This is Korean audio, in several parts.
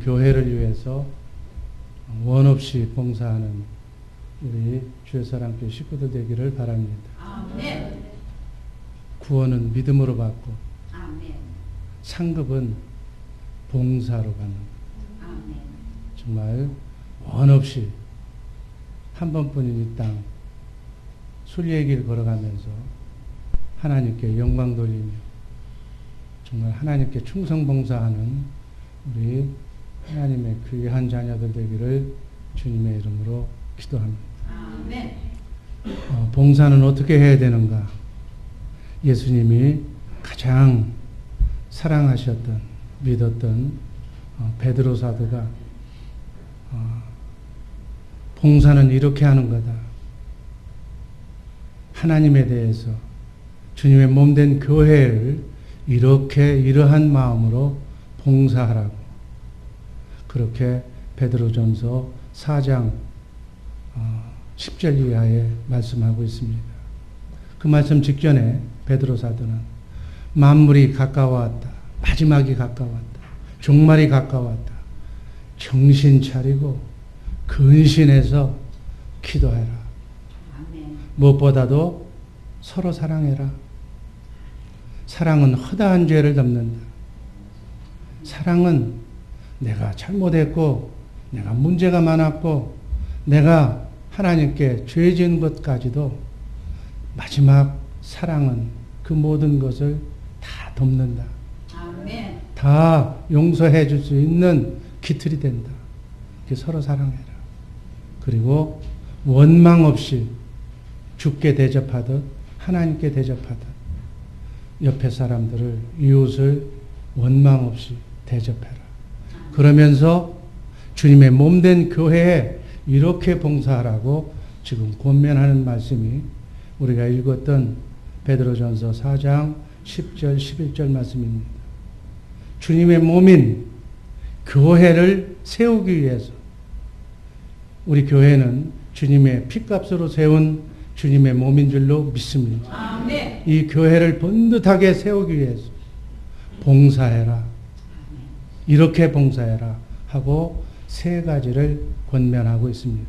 교회를 위해서 원 없이 봉사하는 우리 주의 사랑교회 식구들 되기를 바랍니다. 아멘. 구원은 믿음으로 받고 아멘. 상급은 봉사로 받는 것. 아멘. 정말 원 없이 한 번뿐인 이 땅 순리의 길 걸어가면서 하나님께 영광 돌리며 정말 하나님께 충성 봉사하는 우리 하나님의 귀한 자녀들 되기를 주님의 이름으로 기도합니다. 아멘. 봉사는 어떻게 해야 되는가? 예수님이 가장 사랑하셨던, 믿었던 베드로 사도가 봉사는 이렇게 하는 거다. 하나님에 대해서 주님의 몸된 교회를 이러한 마음으로 봉사하라고 그렇게 베드로전서 4장 10절 이하에 말씀하고 있습니다. 그 말씀 직전에 베드로 사도는 만물이 가까워왔다. 마지막이 가까웠다. 종말이 가까웠다. 정신 차리고 근신해서 기도해라. 아멘. 무엇보다도 서로 사랑해라. 사랑은 허다한 죄를 덮는다. 사랑은 내가 잘못했고 내가 문제가 많았고 내가 하나님께 죄 지은 것까지도 마지막 사랑은 그 모든 것을 다 덮는다. 아멘. 다 용서해 줄 수 있는 기틀이 된다. 서로 사랑해라. 그리고 원망 없이 주께 대접하듯 하나님께 대접하듯 옆에 사람들을 이웃을 원망 없이 대접해라. 그러면서 주님의 몸된 교회에 이렇게 봉사하라고 지금 권면하는 말씀이 우리가 읽었던 베드로전서 4장 10절 11절 말씀입니다. 주님의 몸인 교회를 세우기 위해서 우리 교회는 주님의 피값으로 세운 주님의 몸인 줄로 믿습니다. 아멘. 이 교회를 번듯하게 세우기 위해서 봉사해라. 이렇게 봉사해라 하고 세 가지를 권면하고 있습니다.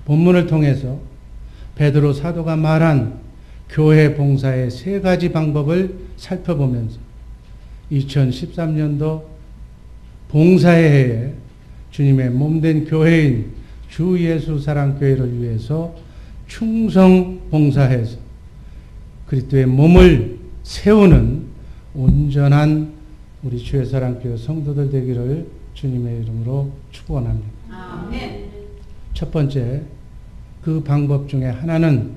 본문을 통해서 베드로 사도가 말한 교회 봉사의 세 가지 방법을 살펴보면서 2013년도 봉사의 해에 주님의 몸된 교회인 주 예수 사랑교회를 위해서 충성 봉사해서 그리스도의 몸을 세우는 온전한 우리 주의 사랑교회 성도들 되기를 주님의 이름으로 축원합니다. 아멘. 첫 번째, 그 방법 중에 하나는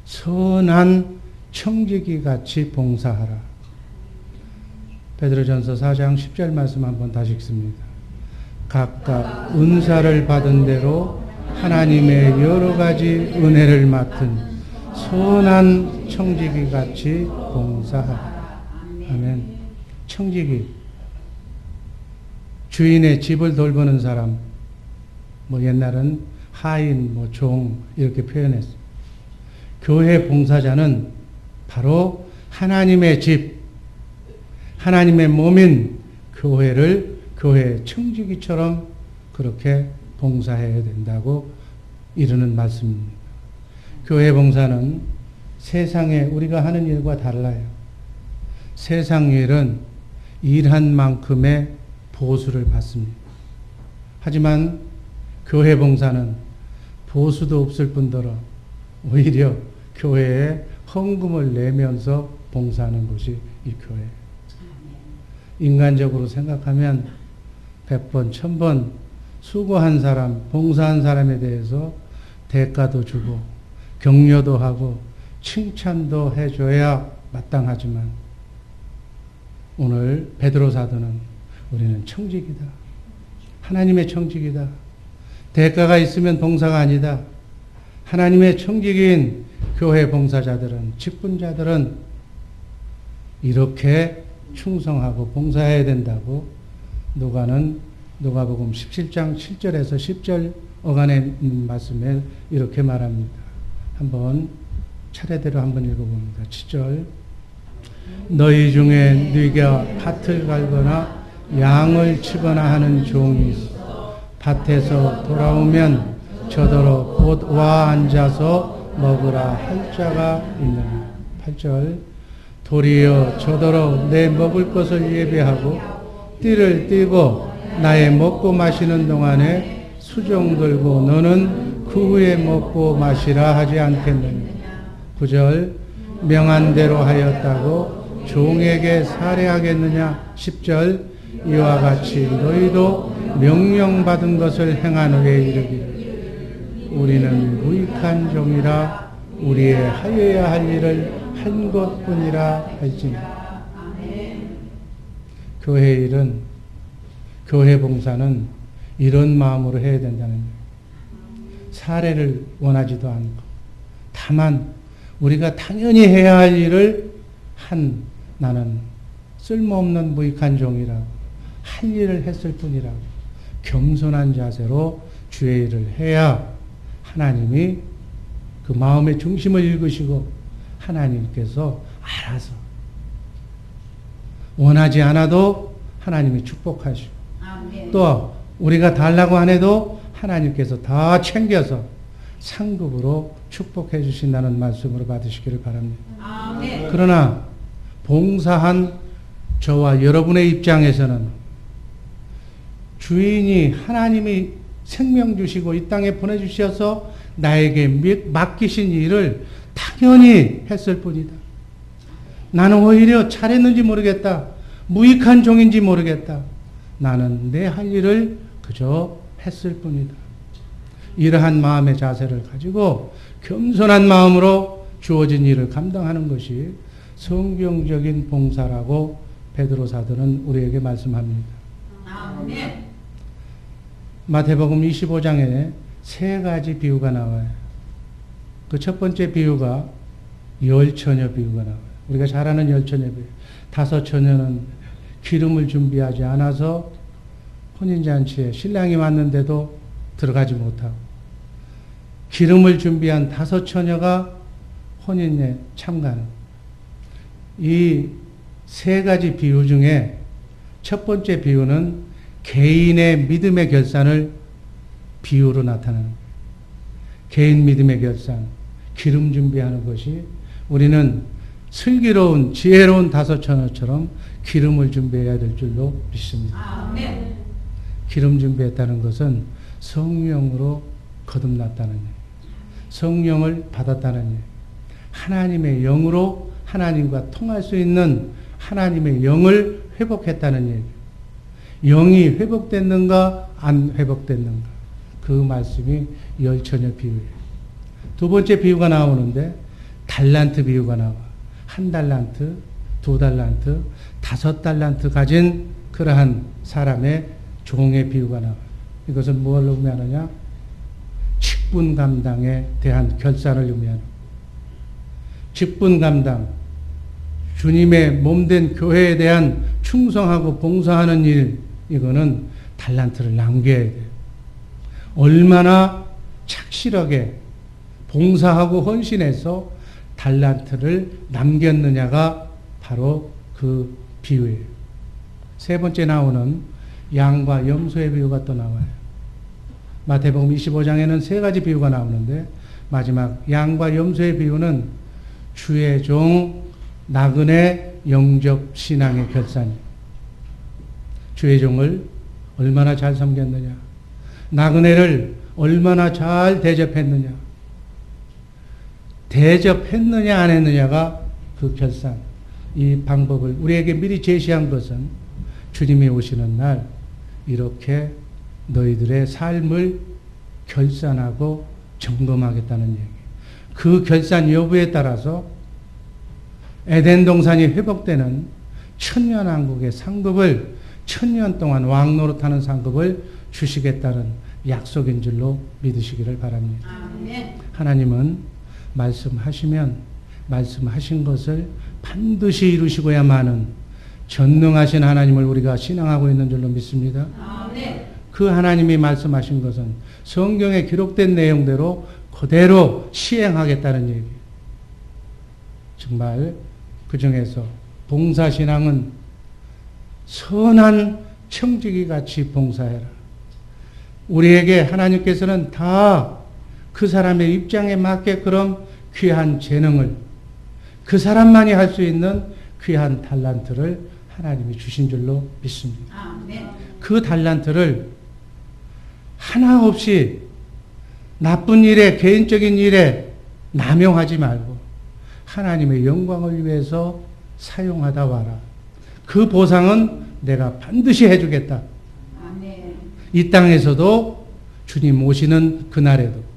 선한 청지기 같이 봉사하라. 베드로전서 4장 10절 말씀 한번 다시 읽습니다. 각각 은사를 받은 대로 하나님의 여러 가지 은혜를 맡은 선한 청지기 같이 봉사하라. 아멘. 청지기. 주인의 집을 돌보는 사람, 옛날은 하인, 종, 이렇게 표현했어요. 교회 봉사자는 바로 하나님의 집, 하나님의 몸인 교회를 교회의 청지기처럼 그렇게 봉사해야 된다고 이르는 말씀입니다. 교회 봉사는 세상에 우리가 하는 일과 달라요. 세상 일은 일한 만큼의 보수를 받습니다. 하지만 교회 봉사는 보수도 없을 뿐더러 오히려 교회에 헌금을 내면서 봉사하는 것이 이 교회. 인간적으로 생각하면 100번, 1000번 수고한 사람, 봉사한 사람에 대해서 대가도 주고 격려도 하고 칭찬도 해줘야 마땅하지만 오늘 베드로 사도는 우리는 청직이다. 하나님의 청직이다. 대가가 있으면 봉사가 아니다. 하나님의 청직인 교회 봉사자들은, 직분자들은 이렇게 충성하고 봉사해야 된다고 누가복음 17장 7절에서 10절 어간의 말씀에 이렇게 말합니다. 한번 차례대로 한번 읽어봅니다. 7절. 너희 중에 네가 밭을 갈거나 양을 치거나 하는 종이 있어 밭에서 돌아오면 저더러 곧 와 앉아서 먹으라 할 자가 있느냐. 8절 도리어 저더러 내 먹을 것을 예배하고 띠를 띠고 나의 먹고 마시는 동안에 수종 들고 너는 그 후에 먹고 마시라 하지 않겠느냐. 9절 명한 대로 하였다고 종에게 살해하겠느냐. 10절 이와 같이 너희도 명령받은 것을 행한 후에 이르기를 우리는 무익한 종이라 우리의 하여야 할 일을 한 것뿐이라 할지니라. 교회 일은, 교회 봉사는 이런 마음으로 해야 된다는 거예요. 사례를 원하지도 않고 다만 우리가 당연히 해야 할 일을 한 나는 쓸모없는 무익한 종이라고 할 일을 했을 뿐이라고 겸손한 자세로 주의 일을 해야 하나님이 그 마음의 중심을 읽으시고 하나님께서 알아서 원하지 않아도 하나님이 축복하시고 또 우리가 달라고 안 해도 하나님께서 다 챙겨서 상급으로 축복해 주신다는 말씀으로 받으시기를 바랍니다. 그러나 봉사한 저와 여러분의 입장에서는 주인이 하나님이 생명 주시고 이 땅에 보내주셔서 나에게 맡기신 일을 당연히 했을 뿐이다. 나는 오히려 잘했는지 모르겠다. 무익한 종인지 모르겠다. 나는 내 할 일을 그저 했을 뿐이다. 이러한 마음의 자세를 가지고 겸손한 마음으로 주어진 일을 감당하는 것이 성경적인 봉사라고 베드로 사도는 우리에게 말씀합니다. 마태복음 25장에 세 가지 비유가 나와요. 그 첫 번째 비유가 열처녀 비유가 나와요. 우리가 잘 아는 열처녀 비유. 5 처녀는 기름을 준비하지 않아서 혼인잔치에 신랑이 왔는데도 들어가지 못하고 기름을 준비한 5 처녀가 혼인에 참가하는 이 세 가지 비유 중에 첫 번째 비유는 개인의 믿음의 결산을 비유로 나타나는 거예요. 개인 믿음의 결산, 기름 준비하는 것이 우리는 슬기로운 지혜로운 5 처녀처럼 기름을 준비해야 될 줄로 믿습니다. 기름 준비했다는 것은 성령으로 거듭났다는 얘기예요. 성령을 받았다는 얘기예요. 하나님의 영으로 하나님과 통할 수 있는 하나님의 영을 회복했다는 얘기예요. 영이 회복됐는가 안 회복됐는가 그 말씀이 열처녀 비유예요. 두 번째 비유가 나오는데 달란트 비유가 나와. 1 달란트, 2 달란트, 5 달란트 가진 그러한 사람의 종의 비유가 나와. 이것은 무엇을 의미하느냐? 직분 감당에 대한 결산을 의미하는. 직분 감당, 주님의 몸된 교회에 대한 충성하고 봉사하는 일, 이거는 달란트를 남겨야 돼요. 얼마나 착실하게 봉사하고 헌신해서 달란트를 남겼느냐가 바로 그 비유예요. 세 번째 나오는 양과 염소의 비유가 또 나와요. 마태복음 25장에는 3가지 비유가 나오는데 마지막 양과 염소의 비유는 주의 종 나그네 영접 신앙의 결산이에요. 주의 종을 얼마나 잘 섬겼느냐, 나그네를 얼마나 잘 대접했느냐, 대접했느냐 안 했느냐가 그 결산. 이 방법을 우리에게 미리 제시한 것은 주님이 오시는 날 이렇게 너희들의 삶을 결산하고 점검하겠다는 얘기. 그 결산 여부에 따라서 에덴 동산이 회복되는 천년왕국의 상급을 1000년 동안 왕노릇하는 상급을 주시겠다는 약속인 줄로 믿으시기를 바랍니다. 하나님은 말씀하시면 말씀하신 것을 반드시 이루시고야만은 전능하신 하나님을 우리가 신앙하고 있는 줄로 믿습니다. 그 하나님이 말씀하신 것은 성경에 기록된 내용대로 그대로 시행하겠다는 얘기. 정말 그 중에서 봉사신앙은 선한 청지기 같이 봉사해라. 우리에게 하나님께서는 다 그 사람의 입장에 맞게 그런 귀한 재능을, 그 사람만이 할 수 있는 귀한 달란트를 하나님이 주신 줄로 믿습니다. 아멘. 그 달란트를 하나 없이 나쁜 일에, 개인적인 일에 남용하지 말고 하나님의 영광을 위해서 사용하다 와라. 그 보상은 내가 반드시 해주겠다. 아멘. 이 땅에서도 주님 오시는 그날에도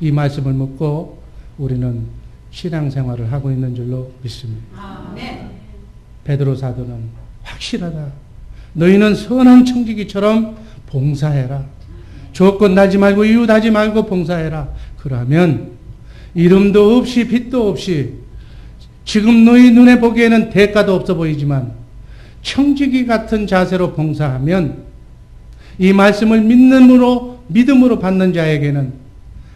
이 말씀을 묻고 우리는 신앙생활을 하고 있는 줄로 믿습니다. 아멘. 베드로 사도는 확실하다. 너희는 선한 청지기처럼 봉사해라. 조건 달지 말고 이유 달지 말고 봉사해라. 그러면 이름도 없이 빛도 없이 지금 너희 눈에 보기에는 대가도 없어 보이지만 청지기 같은 자세로 봉사하면 이 말씀을 믿음으로 받는 자에게는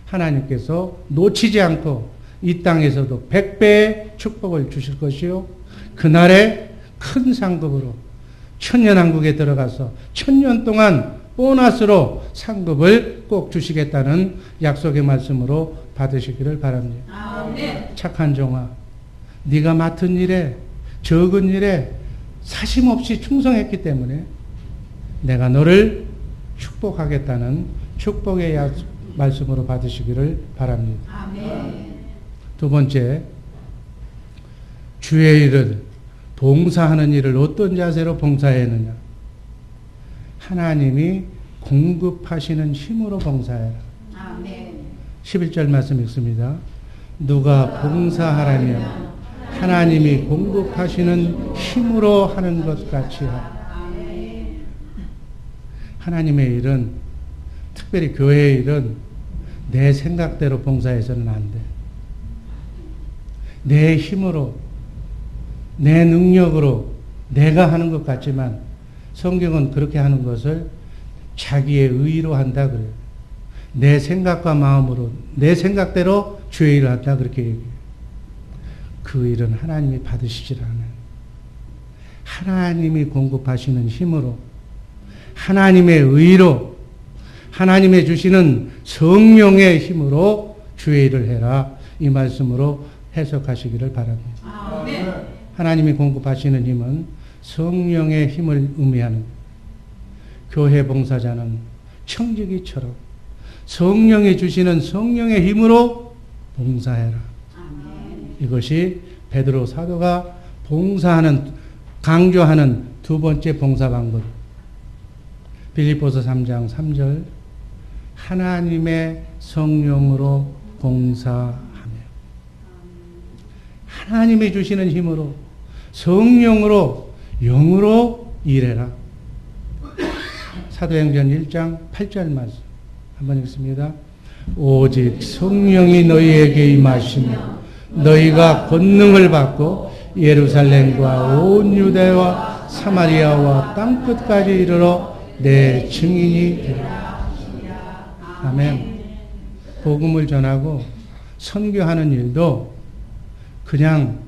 하나님께서 놓치지 않고 이 땅에서도 100배의 축복을 주실 것이요. 그날에 큰 상급으로 천년왕국에 들어가서 1000년 동안 보너스로 상급을 꼭 주시겠다는 약속의 말씀으로 받으시기를 바랍니다. 아멘. 착한 종아, 네가 맡은 일에, 적은 일에 사심없이 충성했기 때문에 내가 너를 축복하겠다는 축복의 말씀으로 받으시기를 바랍니다. 아멘. 두 번째, 주의 일을, 봉사하는 일을 어떤 자세로 봉사했느냐? 하나님이 공급하시는 힘으로 봉사해라. 아멘. 11절 말씀 읽습니다. 누가 봉사하라면 하나님이 공급하시는 힘으로 하는 것 같이 하라. 아멘. 하나님의 일은, 특별히 교회의 일은 내 생각대로 봉사해서는 안 돼. 내 힘으로, 내 능력으로 내가 하는 것 같지만 성경은 그렇게 하는 것을 자기의 의로 한다 그래요. 내 생각과 마음으로, 내 생각대로 주의 일을 한다 그렇게 얘기해요. 그 일은 하나님이 받으시질 않아요. 하나님이 공급하시는 힘으로, 하나님의 의로, 하나님의 주시는 성령의 힘으로 주의 일을 해라. 이 말씀으로 해석하시기를 바랍니다. 아멘. 하나님이 공급하시는 힘은 성령의 힘을 의미하는, 교회 봉사자는 청지기처럼 성령이 주시는 성령의 힘으로 봉사해라. 아멘. 이것이 베드로 사도가 봉사하는, 강조하는 두 번째 봉사 방법. 빌립보서 3장 3절, 하나님의 성령으로 봉사하며, 하나님이 주시는 힘으로, 성령으로, 영으로 일해라. 사도행전 1장 8절 말씀 한번 읽습니다. 오직 성령이 너희에게 임하시며 너희가 권능을 받고 예루살렘과 온 유대와 사마리아와 땅끝까지 이르러 내 증인이 되리라. 아멘. 복음을 전하고 선교하는 일도 그냥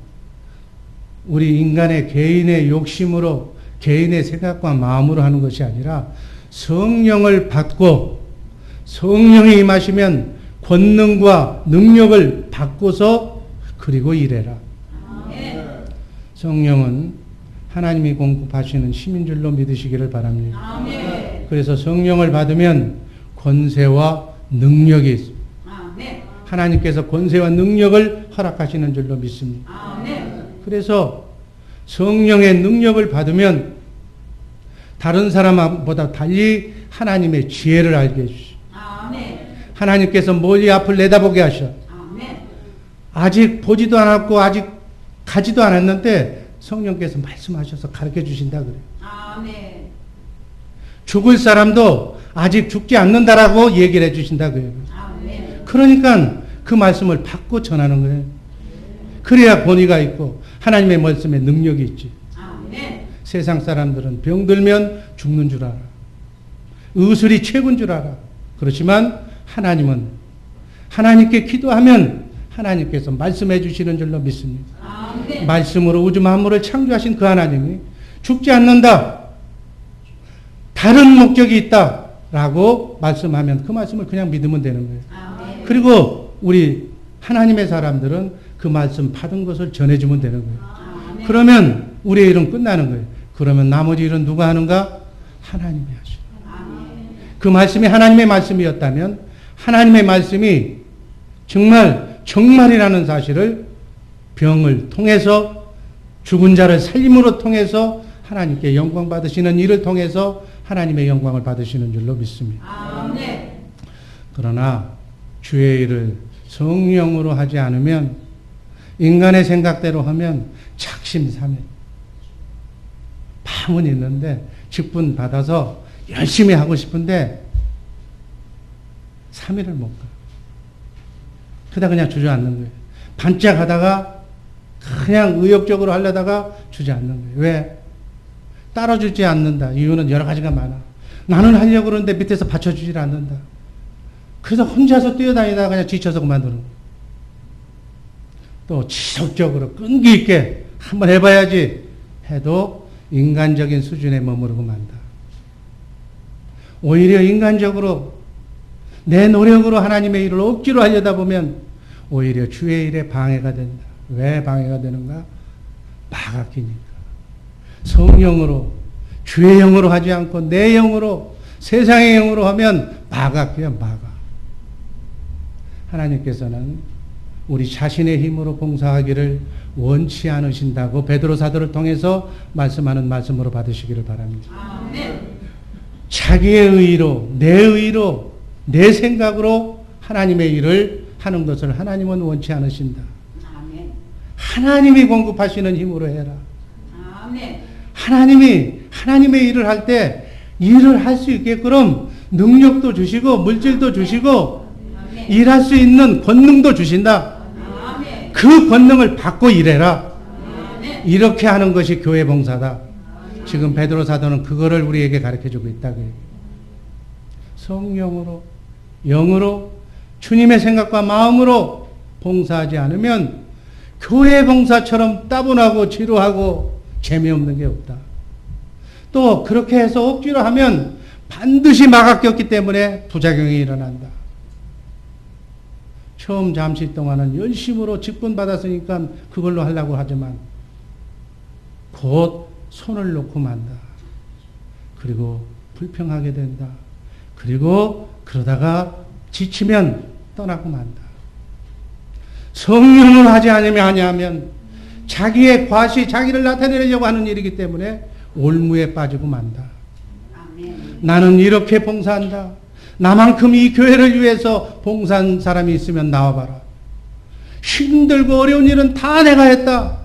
우리 인간의 개인의 욕심으로, 개인의 생각과 마음으로 하는 것이 아니라 성령을 받고 성령이 임하시면 권능과 능력을 받고서 그리고 일해라. 성령은 하나님이 공급하시는 힘인 줄로 믿으시기를 바랍니다. 그래서 성령을 받으면 권세와 능력이 있습니다. 하나님께서 권세와 능력을 허락하시는 줄로 믿습니다. 그래서 성령의 능력을 받으면 다른 사람보다 달리 하나님의 지혜를 알게 해주시고, 하나님께서 멀리 앞을 내다보게 하셔. 아직 보지도 않았고 아직 가지도 않았는데 성령께서 말씀하셔서 가르쳐 주신다 그래요. 죽을 사람도 아직 죽지 않는다라고 얘기를 해 주신다 그래요. 그러니까 그 말씀을 받고 전하는 거예요. 그래야 권위가 있고 하나님의 말씀에 능력이 있지. 세상 사람들은 병들면 죽는 줄 알아. 의술이 최고인 줄 알아. 그렇지만 하나님은 하나님께 기도하면 하나님께서 말씀해 주시는 줄로 믿습니다. 말씀으로 우주 만물을 창조하신 그 하나님이 죽지 않는다. 다른 목적이 있다라고 말씀하면 그 말씀을 그냥 믿으면 되는 거예요. 아멘. 그리고 우리 하나님의 사람들은 그 말씀 받은 것을 전해주면 되는 거예요. 아멘. 그러면 우리의 일은 끝나는 거예요. 그러면 나머지 일은 누가 하는가? 하나님이 하시는 거예요. 아멘. 그 말씀이 하나님의 말씀이었다면 하나님의 말씀이 정말이라는 사실을 병을 통해서 죽은 자를 살림으로 통해서 하나님께 영광 받으시는 일을 통해서 하나님의 영광을 받으시는 줄로 믿습니다. 아멘. 그러나 주의 일을 성령으로 하지 않으면 인간의 생각대로 하면 작심삼일 마음은 있는데 직분 받아서 열심히 하고 싶은데 3일을 못 가. 그러다 그냥 주저앉는 거예요. 반짝하다가 그냥 의욕적으로 하려다가 주저앉는 거예요. 왜? 따라주지 않는다. 이유는 여러 가지가 많아. 나는 하려고 그러는데 밑에서 받쳐주질 않는다. 그래서 혼자서 뛰어다니다가 그냥 지쳐서 그만두는 거예요. 또 지속적으로 끈기 있게 한번 해봐야지 해도 인간적인 수준에 머무르고 만다. 오히려 인간적으로 내 노력으로 하나님의 일을 억지로 하려다 보면 오히려 주의 일에 방해가 된다. 왜 방해가 되는가? 막아끼니까. 성령으로 주의 영으로 하지 않고 내 영으로 세상의 영으로 하면 막아끼야 막아. 하나님께서는 우리 자신의 힘으로 봉사하기를 원치 않으신다고 베드로 사도를 통해서 말씀하는 말씀으로 받으시기를 바랍니다. 아멘. 자기의 의로 내 생각으로 하나님의 일을 하는 것을 하나님은 원치 않으신다. 아멘. 하나님이 공급하시는 힘으로 해라. 아멘. 하나님이 하나님의 일을 할 때 일을 할 수 있게끔 능력도 주시고 물질도 주시고 아멘. 일할 수 있는 권능도 주신다. 아멘. 그 권능을 받고 일해라. 아멘. 이렇게 하는 것이 교회 봉사다. 지금 베드로 사도는 그거를 우리에게 가르쳐주고 있다고요. 성령으로 영으로 주님의 생각과 마음으로 봉사하지 않으면 교회 봉사처럼 따분하고 지루하고 재미없는 게 없다. 또 그렇게 해서 억지로 하면 반드시 막아꼈기 때문에 부작용이 일어난다. 처음 잠시 동안은 열심으로 직분 받았으니까 그걸로 하려고 하지만 곧 손을 놓고 만다. 그리고 불평하게 된다. 그리고 그러다가 지치면 떠나고 만다. 성령을 하지 않으면 자기의 과시, 자기를 나타내려고 하는 일이기 때문에 올무에 빠지고 만다. 아멘. 나는 이렇게 봉사한다. 나만큼 이 교회를 위해서 봉사한 사람이 있으면 나와봐라. 힘들고 어려운 일은 다 내가 했다.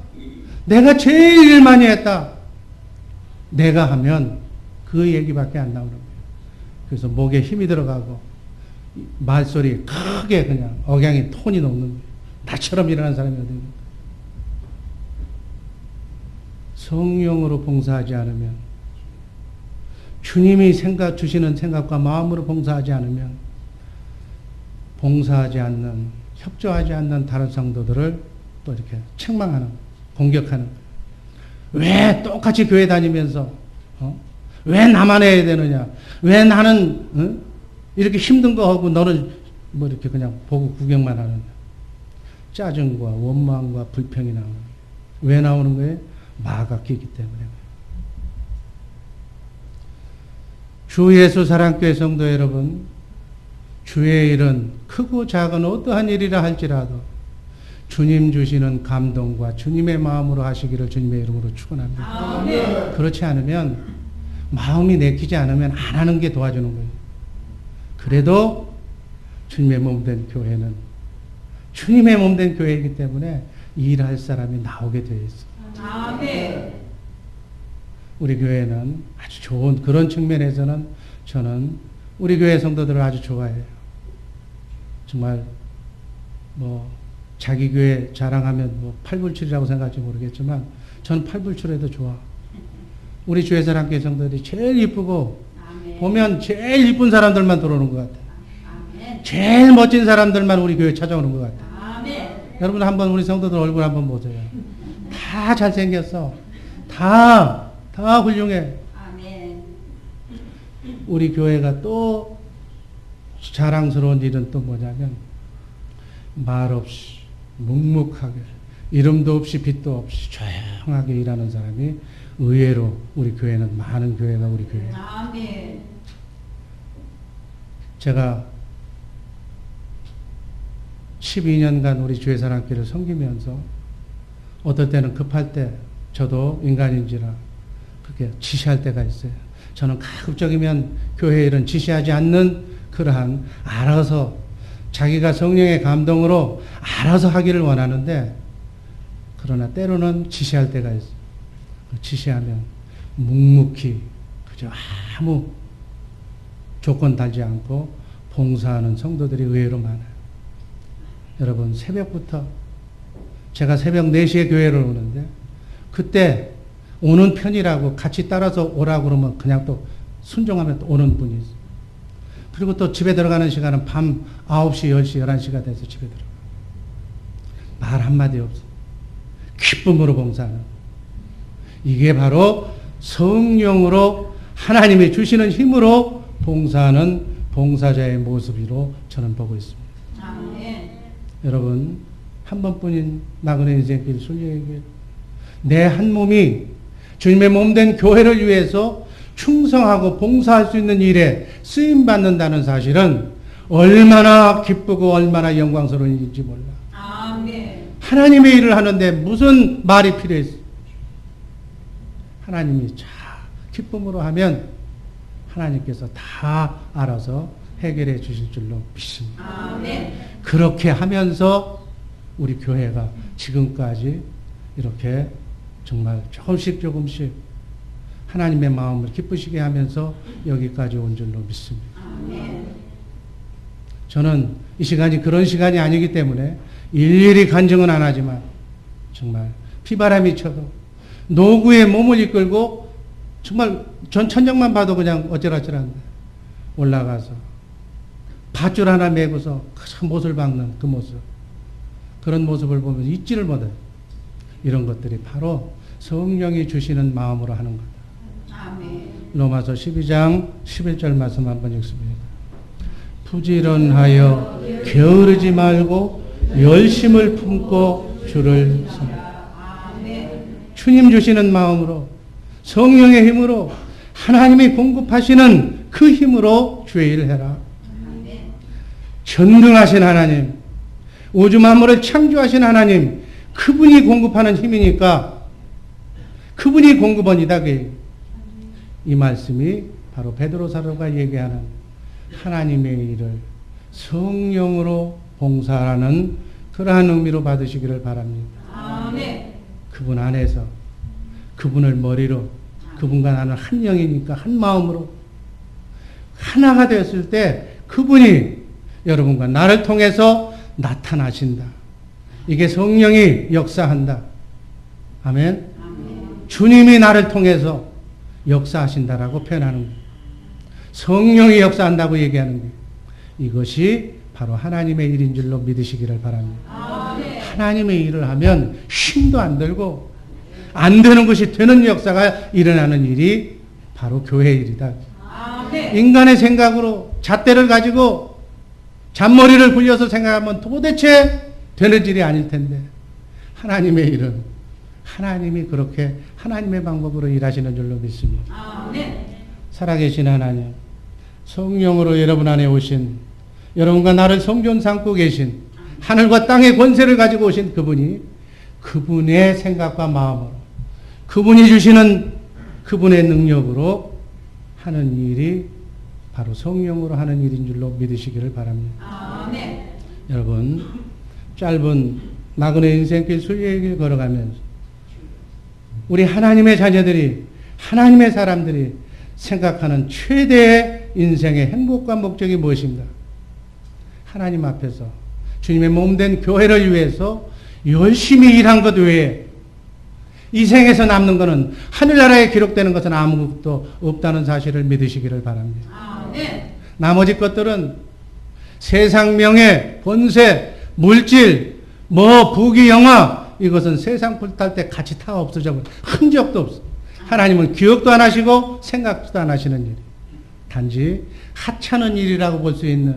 내가 제일 일 많이 했다. 내가 하면 그 얘기밖에 안 나오는 거예요. 그래서 목에 힘이 들어가고 말소리 크게 그냥 억양이 톤이 높는 거예요. 나처럼 일어나는 사람이 어디 있는 거예요. 성령으로 봉사하지 않으면 주님이 주시는 생각과 마음으로 봉사하지 않으면 봉사하지 않는 협조하지 않는 다른 성도들을 또 이렇게 책망하는 공격하는 왜 똑같이 교회 다니면서 왜 나만 해야 되느냐 왜 나는 이렇게 힘든 거 하고 너는 뭐 이렇게 그냥 보고 구경만 하느냐 짜증과 원망과 불평이 나오는 거예요. 왜 나오는 거예요? 막아끼기 때문에. 주 예수 사랑교회 성도 여러분, 주의 일은 크고 작은 어떠한 일이라 할지라도 주님 주시는 감동과 주님의 마음으로 하시기를 주님의 이름으로 축원합니다. 아멘. 그렇지 않으면 마음이 내키지 않으면 안 하는 게 도와주는 거예요. 그래도 주님의 몸된 교회는 주님의 몸된 교회이기 때문에 일할 사람이 나오게 되어 있어요. 아멘. 우리 교회는 아주 좋은 그런 측면에서는 저는 우리 교회 성도들을 아주 좋아해요. 정말 뭐 자기 교회 자랑하면 뭐 팔불출이라고 생각할지 모르겠지만 저는 팔불출해도 좋아. 우리 주의사랑교회 성도들이 제일 이쁘고 아멘. 보면 제일 이쁜 사람들만 들어오는 것 같아요. 아멘. 제일 멋진 사람들만 우리 교회 찾아오는 것 같아요. 아멘. 여러분 한번 우리 성도들 얼굴 한번 보세요. 다 잘생겼어. 다 훌륭해. 아멘. 우리 교회가 또 자랑스러운 일은 또 뭐냐면 말 없이 묵묵하게 이름도 없이 빛도 없이 조용하게 일하는 사람이 의외로 우리 교회는 많은 교회가 우리 교회예요. 아멘. 제가 12년간 우리 주의사랑교회를 섬기면서 어떨 때는 급할 때 저도 인간인지라 그렇게 지시할 때가 있어요. 저는 가급적이면 교회 일은 지시하지 않는 그러한 알아서 자기가 성령의 감동으로 알아서 하기를 원하는데 그러나 때로는 지시할 때가 있어요. 지시하면 묵묵히 그저 아무 조건 달지 않고 봉사하는 성도들이 의외로 많아요. 여러분 새벽부터 제가 새벽 4시에 교회를 오는데 그때 오는 편이라고 같이 따라서 오라고 그러면 그냥 또 순종하면 또 오는 분이 있어요. 그리고 또 집에 들어가는 시간은 밤 9시, 10시, 11시가 돼서 집에 들어가요. 말 한마디 없어. 기쁨으로 봉사하는. 이게 바로 성령으로 하나님이 주시는 힘으로 봉사하는 봉사자의 모습으로 저는 보고 있습니다. 아멘. 여러분 한 번뿐인 나그네 인생길 순례에게 내 한 몸이 주님의 몸된 교회를 위해서 충성하고 봉사할 수 있는 일에 쓰임받는다는 사실은 얼마나 기쁘고 얼마나 영광스러운 일인지 몰라. 아멘. 하나님의 일을 하는데 무슨 말이 필요했어? 하나님이 자 기쁨으로 하면 하나님께서 다 알아서 해결해 주실 줄로 믿습니다. 아멘. 그렇게 하면서 우리 교회가 지금까지 이렇게 정말 조금씩 하나님의 마음을 기쁘시게 하면서 여기까지 온 줄로 믿습니다. 아멘. 저는 이 시간이 그런 시간이 아니기 때문에 일일이 간증은 안 하지만 정말 비바람이 쳐도 노구에 몸을 이끌고 정말 전 천장만 봐도 그냥 어쩌라저란데 올라가서 밧줄 하나 메고서 큰 못을 박는 그 모습, 그런 모습을 보면 잊지를 못해요. 이런 것들이 바로 성령이 주시는 마음으로 하는 거다. 아멘. 로마서 12장 11절 말씀 한번 읽습니다. 부지런하여 게으르지 말고 열심을 품고 주를 섬기라. 아멘. 주님 주시는 마음으로 성령의 힘으로 하나님이 공급하시는 그 힘으로 주의 일을 해라. 아멘. 전능하신 하나님, 우주 만물을 창조하신 하나님, 그분이 공급하는 힘이니까 그분이 공급원이다. 이 말씀이 바로 베드로 사도가 얘기하는 하나님의 일을 성령으로 봉사하는 그러한 의미로 받으시기를 바랍니다. 아멘. 그분 안에서 그분을 머리로 그분과 나는 한 영이니까 한 마음으로 하나가 되었을 때 그분이 여러분과 나를 통해서 나타나신다. 이게 성령이 역사한다. 아멘. 아멘. 주님이 나를 통해서 역사하신다라고 표현하는 거예요. 성령이 역사한다고 얘기하는 거예요. 이것이 바로 하나님의 일인 줄로 믿으시기를 바랍니다. 아멘. 하나님의 일을 하면 힘도 안 들고 안 되는 것이 되는 역사가 일어나는 일이 바로 교회 일이다. 아멘. 인간의 생각으로 잣대를 가지고 잔머리를 굴려서 생각하면 도대체 되는 일이 아닐 텐데 하나님의 일은 하나님이 그렇게 하나님의 방법으로 일하시는 줄로 믿습니다. 아멘. 살아계신 하나님, 성령으로 여러분 안에 오신, 여러분과 나를 성전 삼고 계신, 하늘과 땅의 권세를 가지고 오신 그분이 그분의 생각과 마음으로, 그분이 주시는 그분의 능력으로 하는 일이 바로 성령으로 하는 일인 줄로 믿으시기를 바랍니다. 아멘. 여러분, 짧은 나그네 인생길 순례의 길 걸어가면서 우리 하나님의 자녀들이, 하나님의 사람들이 생각하는 최대의 인생의 행복과 목적이 무엇인가? 하나님 앞에서 주님의 몸된 교회를 위해서 열심히 일한 것 외에 이 생에서 남는 것은 하늘나라에 기록되는 것은 아무것도 없다는 사실을 믿으시기를 바랍니다. 아멘. 나머지 것들은 세상 명예, 권세, 물질, 부귀, 영화, 이것은 세상 불탈 때 같이 다 없어져 버려. 흔적도 없어. 하나님은 기억도 안 하시고 생각도 안 하시는 일. 단지 하찮은 일이라고 볼 수 있는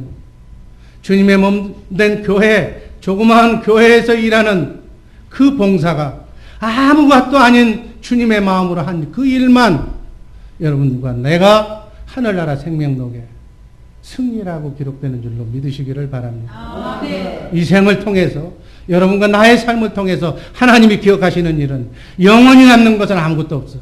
주님의 몸된 교회, 조그마한 교회에서 일하는 그 봉사가 아무것도 아닌 주님의 마음으로 한 그 일만 여러분과 내가 하늘나라 생명록에 승리라고 기록되는 줄로 믿으시기를 바랍니다. 아멘. 이 생을 통해서 여러분과 나의 삶을 통해서 하나님이 기억하시는 일은 영원히 남는 것은 아무것도 없어.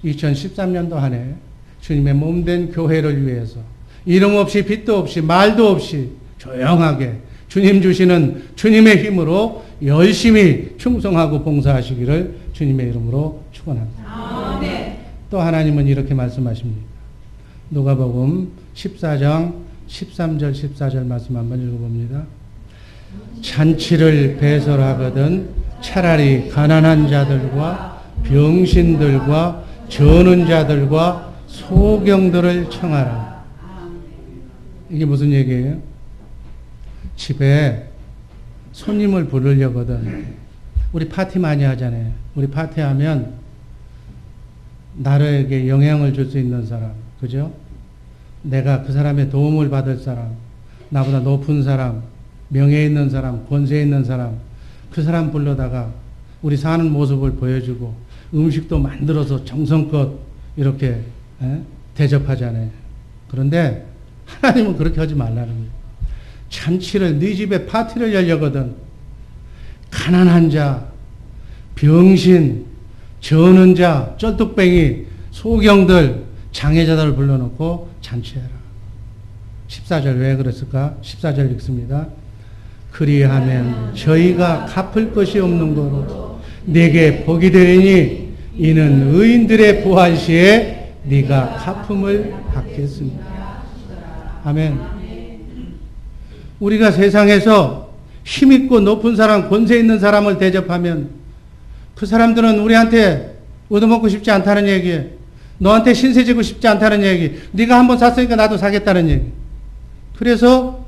2013년도 한 해 주님의 몸된 교회를 위해서 이름 없이 빛도 없이 말도 없이 조용하게 주님 주시는 주님의 힘으로 열심히 충성하고 봉사하시기를 주님의 이름으로 축원합니다. 아멘. 또 하나님은 이렇게 말씀하십니다. 누가복음 14장 13절 14절 말씀 한번 읽어봅니다. 잔치를 배설하거든 차라리 가난한 자들과 병신들과 저는 자들과 소경들을 청하라. 이게 무슨 얘기예요? 집에 손님을 부르려거든. 우리 파티 많이 하잖아요. 우리 파티하면 나에게 영향을 줄 수 있는 사람, 그죠? 내가 그 사람의 도움을 받을 사람, 나보다 높은 사람, 명예 있는 사람, 권세 있는 사람, 그 사람 불러다가 우리 사는 모습을 보여주고 음식도 만들어서 정성껏 이렇게 대접하잖아요. 그런데 하나님은 그렇게 하지 말라는 거예요. 잔치를, 네 집에 파티를 열려거든 가난한 자, 병신, 저는 자, 쩔뚝뱅이, 소경들, 장애자들을 불러놓고 잔치해라. 14절 왜 그랬을까? 14절 읽습니다. 그리하면 저희가 갚을 것이 없는 거로 네게 복이 되리니 이는 의인들의 부활 시에 네가 갚음을 받겠습니다. 아멘. 우리가 세상에서 힘있고 높은 사람, 권세 있는 사람을 대접하면 그 사람들은 우리한테 얻어먹고 싶지 않다는 얘기예요. 너한테 신세지고 싶지 않다는 얘기. 네가 한번 샀으니까 나도 사겠다는 얘기. 그래서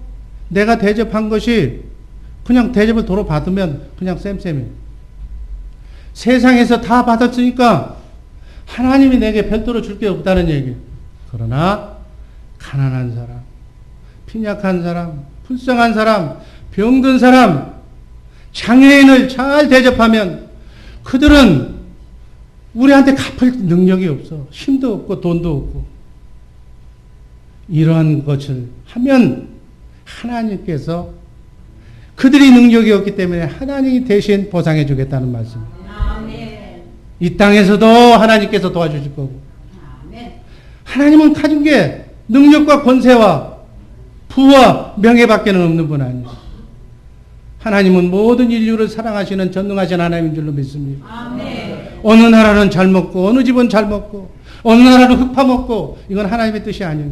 내가 대접한 것이 그냥 대접을 도로 받으면 그냥 쌤쌤이에요. 세상에서 다 받았으니까 하나님이 내게 별도로 줄 게 없다는 얘기예요. 그러나 가난한 사람, 빈약한 사람, 불쌍한 사람, 병든 사람, 장애인을 잘 대접하면 그들은 우리한테 갚을 능력이 없어. 힘도 없고 돈도 없고. 이러한 것을 하면 하나님께서 그들이 능력이 없기 때문에 하나님이 대신 보상해 주겠다는 말씀입니다. 아멘. 이 땅에서도 하나님께서 도와주실 거고. 아멘. 하나님은 가진 게 능력과 권세와 부와 명예밖에는 없는 분 아니에요. 하나님은 모든 인류를 사랑하시는 전능하신 하나님인 줄로 믿습니다. 아멘. 어느 나라는 잘 먹고 어느 집은 잘 먹고 어느 나라는 흙파 먹고 이건 하나님의 뜻이 아니에요.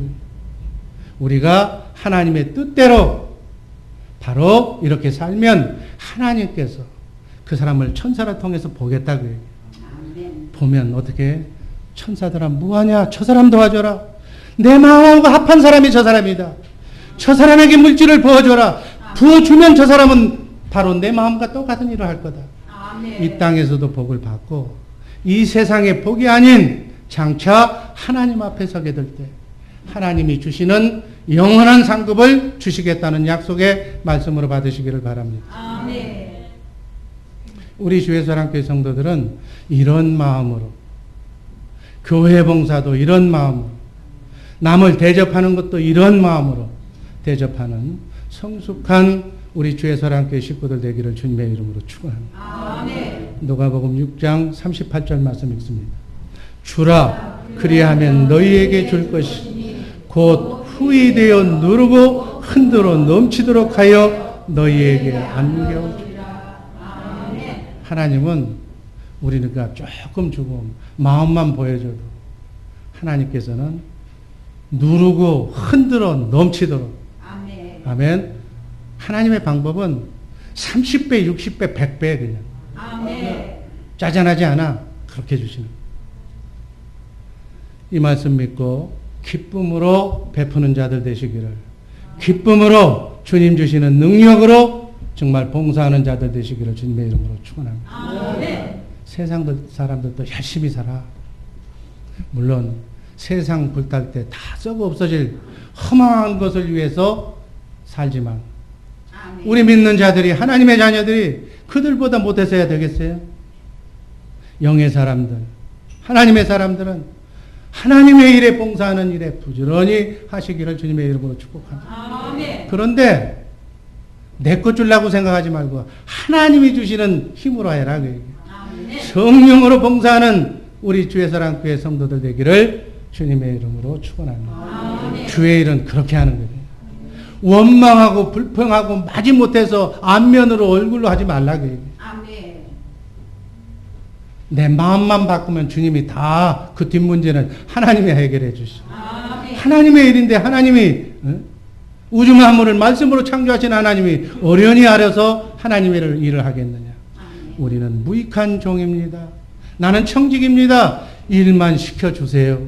우리가 하나님의 뜻대로 바로 이렇게 살면 하나님께서 그 사람을 천사를 통해서 보겠다고 해요. 아멘. 보면 어떻게 천사들아 뭐하냐 저 사람 도와줘라. 내 마음과 합한 사람이 저 사람이다. 저 사람에게 물질을 부어줘라. 부어주면 저 사람은 바로 내 마음과 똑같은 일을 할 거다. 아멘. 이 땅에서도 복을 받고 이 세상의 복이 아닌 장차 하나님 앞에 서게 될 때 하나님이 주시는 영원한 상급을 주시겠다는 약속의 말씀으로 받으시기를 바랍니다. 아멘. 우리 주예사랑교회 성도들은 이런 마음으로 교회 봉사도 이런 마음으로 남을 대접하는 것도 이런 마음으로 대접하는 성숙한 우리 주예사랑교회 식구들 되기를 주님의 이름으로 축원합니다. 아멘. 누가복음 6장 38절 말씀 읽습니다. 주라 그리하면 너희에게 줄 것이 곧 후이 되어 누르고 흔들어 넘치도록 하여 너희에게 안겨주리라. 하나님은 우리가 조금 주고 마음만 보여줘도 하나님께서는 누르고 흔들어 넘치도록. 아멘. 아멘. 하나님의 방법은 30배, 60배, 100배 그냥. 아멘. 짜잔하지 않아. 그렇게 해주시는. 이 말씀 믿고 기쁨으로 베푸는 자들 되시기를, 기쁨으로 주님 주시는 능력으로 정말 봉사하는 자들 되시기를 주님의 이름으로 축원합니다. 아멘. 세상 사람들도 열심히 살아. 물론 세상 불탈 때 다 썩어 없어질 허망한 것을 위해서 살지만 아멘. 우리 믿는 자들이 하나님의 자녀들이 그들보다 못해서야 되겠어요? 영의 사람들, 하나님의 사람들은 하나님의 일에 봉사하는 일에 부지런히 하시기를 주님의 이름으로 축복합니다. 아멘. 그런데 내 것 주려고 생각하지 말고 하나님이 주시는 힘으로 해라. 아멘. 성령으로 봉사하는 우리 주의 사랑교회 성도들 되기를 주님의 이름으로 축원합니다. 아멘. 주의 일은 그렇게 하는 거예요. 원망하고 불평하고 마지못해서 안면으로 얼굴로 하지 말라. 아멘. 내 마음만 바꾸면 주님이 다 그 뒷문제는 하나님이 해결해 주시오. 아멘. 하나님의 일인데 하나님이 우주 만물을 말씀으로 창조하신 하나님이 어련히 알아서 하나님의 일을 하겠느냐. 아멘. 우리는 무익한 종입니다. 나는 청직입니다. 일만 시켜주세요.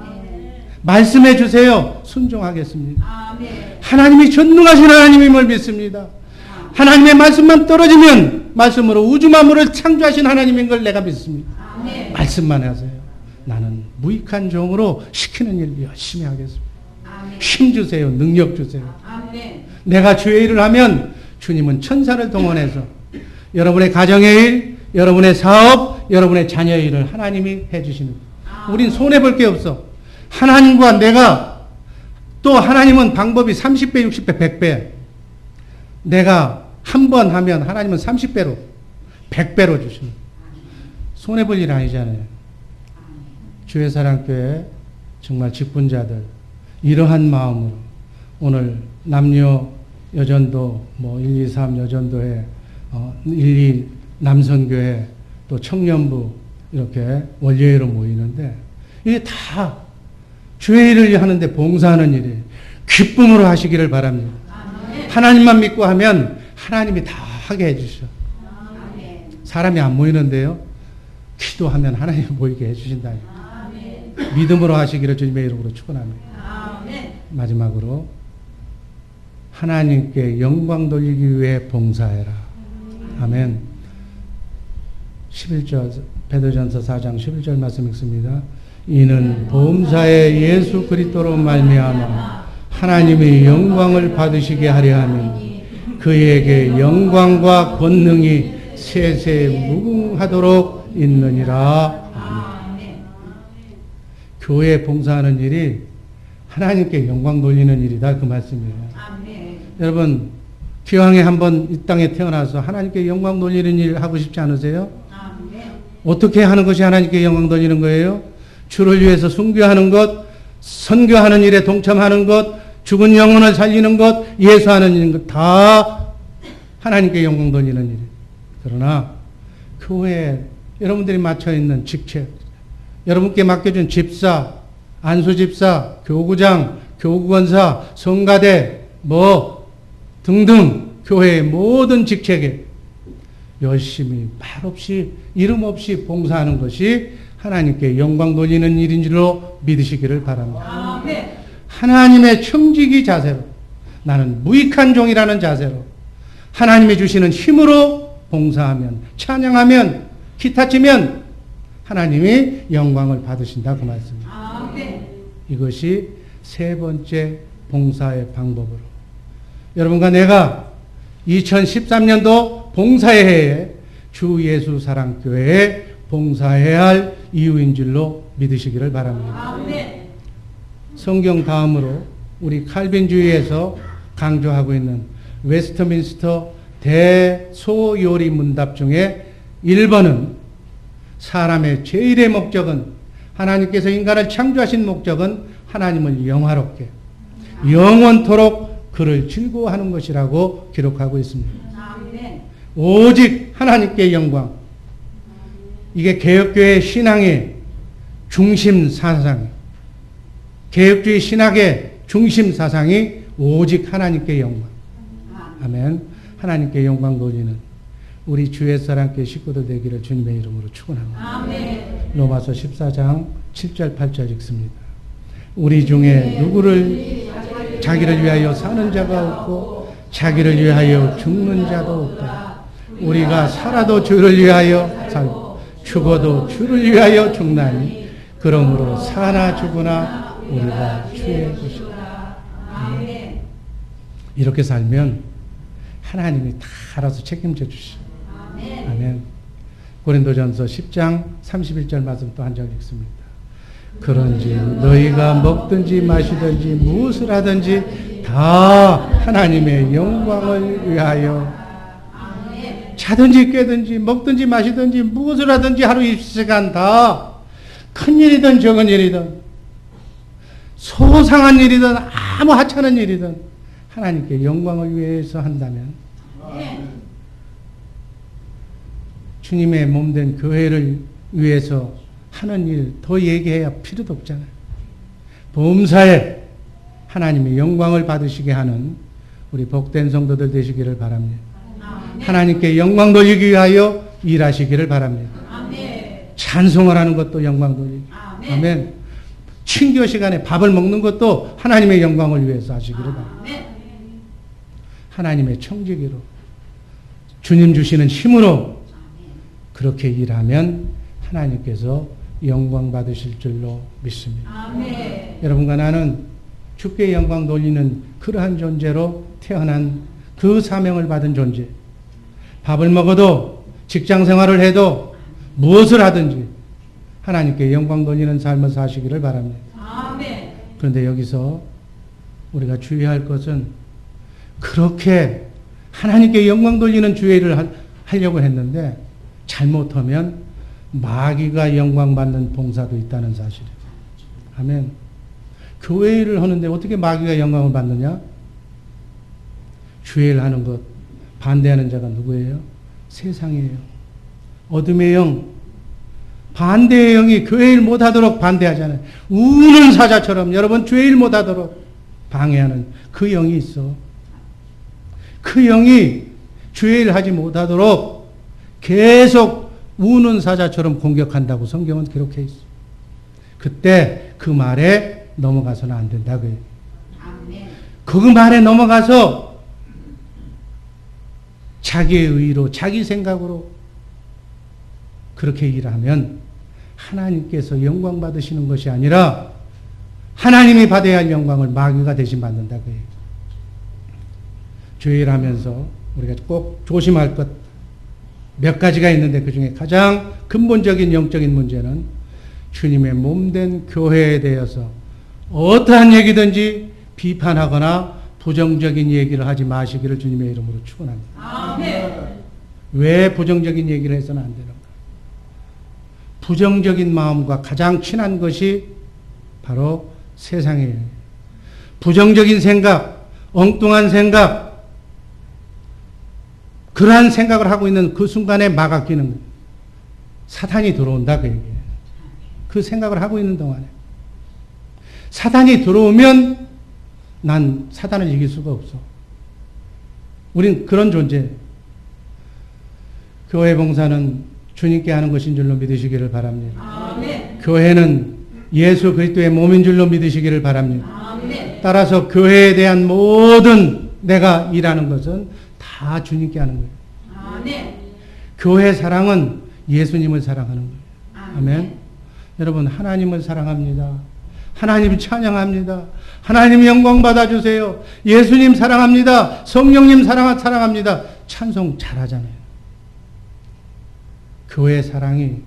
아멘. 말씀해 주세요. 순종하겠습니다. 아멘. 하나님이 전능하신 하나님임을 믿습니다. 하나님의 말씀만 떨어지면 말씀으로 우주 만물을 창조하신 하나님인 걸 내가 믿습니다. 아멘. 말씀만 하세요. 나는 무익한 종으로 시키는 일 열심히 하겠습니다. 아멘. 힘 주세요. 능력 주세요. 아멘. 내가 주의 일을 하면 주님은 천사를 동원해서 여러분의 가정의 일, 여러분의 사업, 여러분의 자녀의 일을 하나님이 해주시는 거예요. 우린 손해볼 게 없어. 하나님과 내가 또 하나님은 방법이 30배, 60배, 100배. 내가 한 번 하면 하나님은 30배로, 100배로 주시는 거예요. 손해볼 일 아니잖아요. 주의 사랑교회 정말 직분자들 이러한 마음으로 오늘 남녀 여전도 1, 2, 3 여전도회 1, 2 남선교회 또 청년부 이렇게 월요일로 모이는데 이게 다 주의 일을 하는데 봉사하는 일이에요. 기쁨으로 하시기를 바랍니다. 아멘. 하나님만 믿고 하면 하나님이 다 하게 해주셔. 아멘. 사람이 안 모이는데요. 기도하면 하나님이 모이게 해주신다. 아멘. 믿음으로 하시기를 주님의 이름으로 축원합니다. 아멘. 마지막으로 하나님께 영광 돌리기 위해 봉사해라. 아멘. 11절 베드로전서 4장 11절 말씀 읽습니다. 이는 범사에 예수 그리스도로 말미암아 하나님의 영광을 받으시게 하려 함이니 그에게 영광과 권능이 세세 무궁하도록 있느니라. 아멘. 교회에 봉사하는 일이 하나님께 영광 돌리는 일이다 그 말씀이에요. 아멘. 여러분 기왕에 한번 이 땅에 태어나서 하나님께 영광 돌리는 일 하고 싶지 않으세요? 아멘. 어떻게 하는 것이 하나님께 영광 돌리는 거예요? 주를 위해서 순교하는 것, 선교하는 일에 동참하는 것, 죽은 영혼을 살리는 것, 예수하는 것 다 하나님께 영광 돌리는 일이에요. 그러나 교회에 여러분들이 맡아있는 직책, 여러분께 맡겨준 집사, 안수집사, 교구장, 교구권사, 성가대 등등 교회의 모든 직책에 열심히 말없이 이름 없이 봉사하는 것이 하나님께 영광 돌리는 일인 줄로 믿으시기를 바랍니다. 아멘. 하나님의 청지기 자세로 나는 무익한 종이라는 자세로 하나님이 주시는 힘으로 봉사하면 찬양하면 기타 치면 하나님이 영광을 받으신다 그 말씀입니다. 아멘. 이것이 세 번째 봉사의 방법으로 여러분과 내가 2013년도 봉사의 해에 주 예수 사랑교회에 봉사해야 할 이유인 줄로 믿으시기를 바랍니다. 아멘. 성경 다음으로 우리 칼빈주의에서 강조하고 있는 웨스트민스터 대소요리 문답 중에 1번은 사람의 제일의 목적은 하나님께서 인간을 창조하신 목적은 하나님을 영화롭게 영원토록 그를 즐거워하는 것이라고 기록하고 있습니다. 아멘. 오직 하나님께 영광. 이게 개혁교회 신앙의 중심 사상. 개혁주의 신학의 중심 사상이 오직 하나님께 영광. 아멘. 하나님께 영광 돌리는 우리 주의 사랑교회 식구들 되기를 주님의 이름으로 축원합니다. 아멘. 로마서 14장 7절 8절 읽습니다. 우리 중에 누구를 자기를 위하여 사는 자가 없고 자기를 위하여 죽는 자도 없다. 우리가 살아도 주를 위하여 살고 죽어도 주를 위하여 죽나니 그러므로 사나 죽으나 우리가 주의 것이다. 아멘. 이렇게 살면 하나님이 다 알아서 책임져 주시오. 아멘. 아멘. 고린도전서 10장 31절 말씀 또 한 절 읽습니다. 그런지 너희가 먹든지 마시든지 무엇을 하든지 다 하나님의 영광을 위하여 자든지 깨든지 먹든지 마시든지 무엇을 하든지 하루 20시간 다 큰 일이든 적은 일이든 소상한 일이든 아무 하찮은 일이든 하나님께 영광을 위해서 한다면 주님의 몸된 교회를 위해서 하는 일 더 얘기해야 필요도 없잖아요. 범사에 하나님의 영광을 받으시게 하는 우리 복된 성도들 되시기를 바랍니다. 하나님께 영광 돌리기 위하여 일하시기를 바랍니다. 찬송을 하는 것도 영광 돌리기. 아멘. 친교 시간에 밥을 먹는 것도 하나님의 영광을 위해서 하시기를 바랍니다. 하나님의 청지기로 주님 주시는 힘으로 그렇게 일하면 하나님께서 영광 받으실 줄로 믿습니다. 아멘. 여러분과 나는 주께 영광 돌리는 그러한 존재로 태어난 그 사명을 받은 존재. 밥을 먹어도 직장 생활을 해도 무엇을 하든지 하나님께 영광 돌리는 삶을 사시기를 바랍니다. 아멘. 그런데 여기서 우리가 주의할 것은 그렇게 하나님께 영광 돌리는 주의 일을 하려고 했는데 잘못하면 마귀가 영광받는 봉사도 있다는 사실이에요. 아멘. 교회 일을 하는데 어떻게 마귀가 영광을 받느냐? 주의 일 하는 것 반대하는 자가 누구예요? 세상이에요. 어둠의 영, 반대의 영이 교회 일 못하도록 반대하잖아요. 우는 사자처럼 여러분 주의 일 못하도록 방해하는 그 영이 있어. 그 영이 주의 일 하지 못하도록 계속 우는 사자처럼 공격한다고 성경은 기록해 있어. 그때 그 말에 넘어가서는 안 된다고요. 그 말에 넘어가서 자기의 의로 자기 생각으로 그렇게 일하면 하나님께서 영광 받으시는 것이 아니라 하나님이 받아야 할 영광을 마귀가 대신 받는다고요. 주의 일하면서 우리가 꼭 조심할 것 몇 가지가 있는데 그 중에 가장 근본적인 영적인 문제는 주님의 몸된 교회에 대해서 어떠한 얘기든지 비판하거나 부정적인 얘기를 하지 마시기를 주님의 이름으로 축원합니다. 아멘. 왜 부정적인 얘기를 해서는 안 되는가? 부정적인 마음과 가장 친한 것이 바로 세상이에요. 부정적인 생각, 엉뚱한 생각, 그러한 생각을 하고 있는 그 순간에 막아 끼는 거예요. 사탄이 들어온다 그 얘기예요. 그 생각을 하고 있는 동안에. 사탄이 들어오면 난 사탄을 이길 수가 없어. 우린 그런 존재예요. 교회 봉사는 주님께 하는 것인 줄로 믿으시기를 바랍니다. 아멘. 교회는 예수 그리스도의 몸인 줄로 믿으시기를 바랍니다. 아멘. 따라서 교회에 대한 모든 내가 일하는 것은 다 주님께 하는 거예요. 아멘. 교회 사랑은 예수님을 사랑하는 거예요. 아멘. 여러분 하나님을 사랑합니다. 하나님 찬양합니다. 하나님 영광 받아주세요. 예수님 사랑합니다. 성령님 사랑합니다. 찬송 잘하잖아요. 교회 사랑이,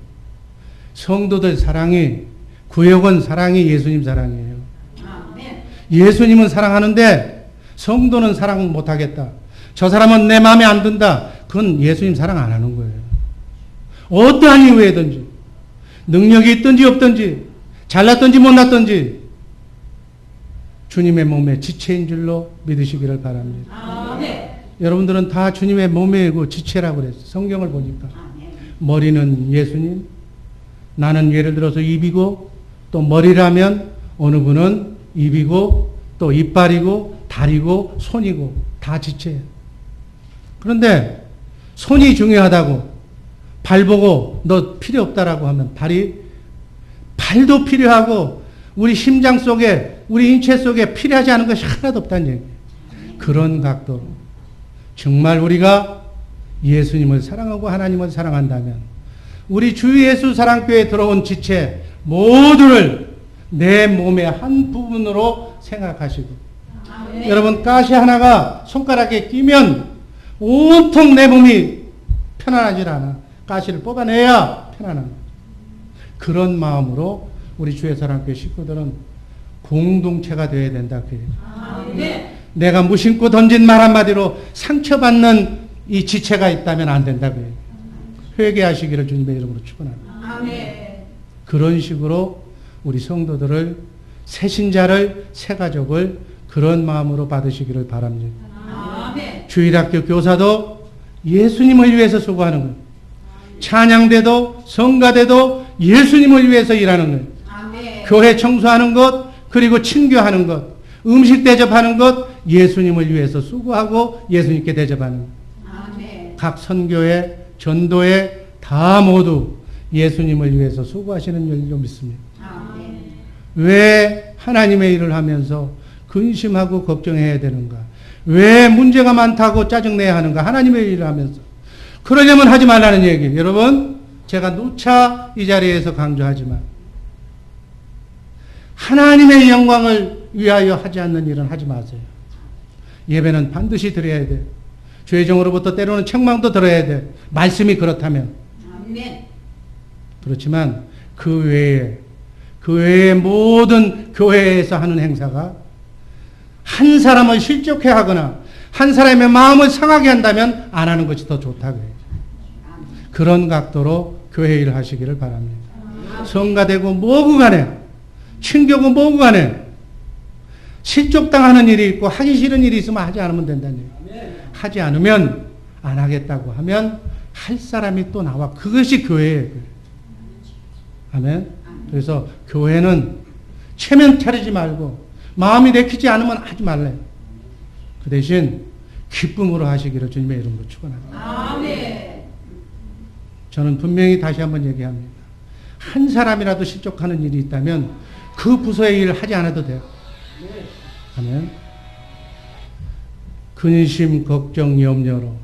성도들 사랑이, 구역원 사랑이 예수님 사랑이에요. 아멘. 예수님은 사랑하는데 성도는 사랑 못하겠다. 저 사람은 내 마음에 안 든다. 그건 예수님 사랑 안 하는 거예요. 어떠한 이유에든지 능력이 있든지 없든지 잘났든지 못났든지 주님의 몸의 지체인 줄로 믿으시기를 바랍니다. 아멘. 여러분들은 다 주님의 몸이고 지체라고 그랬어요. 성경을 보니까. 아멘. 머리는 예수님, 나는 예를 들어서 입이고 또 머리라면 어느 분은 입이고 또 이빨이고 다리고 손이고 다 지체예요. 그런데 손이 중요하다고 발 보고 너 필요 없다라고 하면 발도 필요하고 우리 심장 속에 우리 인체 속에 필요하지 않은 것이 하나도 없다는 얘기예요. 그런 각도로 정말 우리가 예수님을 사랑하고 하나님을 사랑한다면 우리 주 예수 사랑교회에 들어온 지체 모두를 내 몸의 한 부분으로 생각하시고 아멘. 여러분 가시 하나가 손가락에 끼면 온통 내 몸이 편안하질 않아. 가시를 뽑아내야 편안한 거예요. 그런 마음으로 우리 주의 사랑교회 식구들은 공동체가 되어야 된다. 그 얘기예요. 아멘. 내가 무심코 던진 말 한마디로 상처받는 이 지체가 있다면 안 된다. 그 얘기예요. 회개하시기를 주님의 이름으로 축원합니다. 아멘. 그런 식으로 우리 성도들을 새 신자를 새 가족을 그런 마음으로 받으시기를 바랍니다. 아멘. 주일학교 교사도 예수님을 위해서 수고하는 거예요. 찬양대도 성가대도 예수님을 위해서 일하는 거예요. 아멘. 교회 청소하는 것 그리고 친교하는 것 음식 대접하는 것 예수님을 위해서 수고하고 예수님께 대접하는 것. 아멘. 각 선교회 전도회 다 모두 예수님을 위해서 수고하시는 일로 믿습니다. 아멘. 왜 하나님의 일을 하면서 근심하고 걱정해야 되는가? 왜 문제가 많다고 짜증내야 하는가? 하나님의 일을 하면서. 그러려면 하지 말라는 얘기예요. 여러분, 제가 누차 이 자리에서 강조하지만 하나님의 영광을 위하여 하지 않는 일은 하지 마세요. 예배는 반드시 드려야 돼요. 죄정으로부터 때로는 책망도 들어야 돼요. 말씀이 그렇다면. 아멘. 그렇지만 그 외에 모든 교회에서 하는 행사가 한 사람을 실족해 하거나 한 사람의 마음을 상하게 한다면 안 하는 것이 더 좋다고 해요. 그런 각도로 교회 일을 하시기를 바랍니다. 성가되고 뭐고 간에 친교고 뭐고 간에 실족당하는 일이 있고 하기 싫은 일이 있으면 하지 않으면 된다는 얘기예요. 하지 않으면 안 하겠다고 하면 할 사람이 또 나와. 그것이 교회예요. 아멘. 그래서 교회는 체면 차리지 말고 마음이 내키지 않으면 하지 말래요. 그 대신 기쁨으로 하시기를 주님의 이름으로 축원합니다. 아멘. 저는 분명히 다시 한번 얘기합니다. 한 사람이라도 실족하는 일이 있다면 그 부서의 일을 하지 않아도 돼요. 아멘. 근심, 걱정, 염려로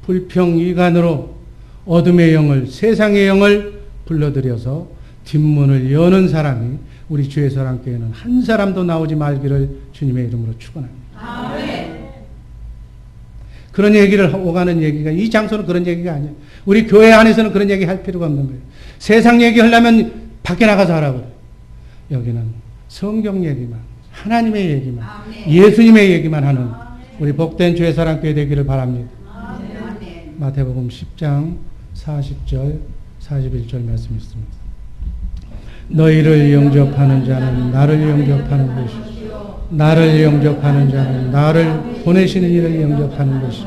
불평, 이간으로 어둠의 영을 세상의 영을 불러들여서 뒷문을 여는 사람이 우리 주의 사랑교회는 한 사람도 나오지 말기를 주님의 이름으로 축원합니다. 아멘. 그런 얘기를 오가는 얘기가 이 장소는 그런 얘기가 아니에요. 우리 교회 안에서는 그런 얘기 할 필요가 없는 거예요. 세상 얘기하려면 밖에 나가서 하라고. 여기는 성경 얘기만 하나님의 얘기만 아멘. 예수님의 얘기만 하는 우리 복된 주의 사랑교회 되기를 바랍니다. 아멘. 마태복음 10장 40절 41절 말씀이 있습니다. 너희를 영접하는 자는 나를 영접하는 것이요 나를 영접하는 자는 나를 보내시는 이를 영접하는 것이요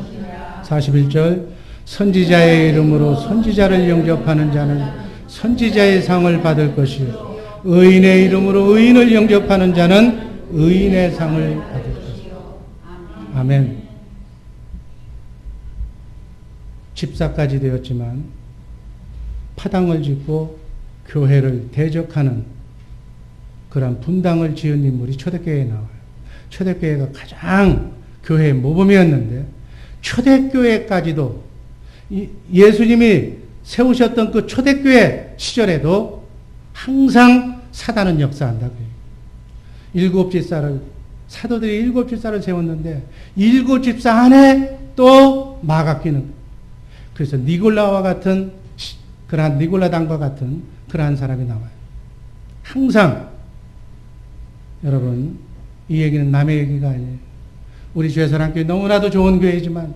41절 선지자의 이름으로 선지자를 영접하는 자는 선지자의 상을 받을 것이요 의인의 이름으로 의인을 영접하는 자는 의인의 상을 받을 것이요 아멘. 집사까지 되었지만 파당을 짓고 교회를 대적하는 그런 분당을 지은 인물이 초대교회에 나와요. 초대교회가 가장 교회의 모범이었는데 초대교회까지도 예수님이 세우셨던 그 초대교회 시절에도 항상 사단은 역사한다고 해요. 일곱 집사를 사도들이 일곱 집사를 세웠는데 일곱 집사 안에 또 마가 끼는 거예요. 그래서 니골라와 같은 그러한 니골라당과 같은 그러한 사람이 나와요. 항상 여러분 이 얘기는 남의 얘기가 아니에요. 우리 주의 사랑교회 너무나도 좋은 교회지만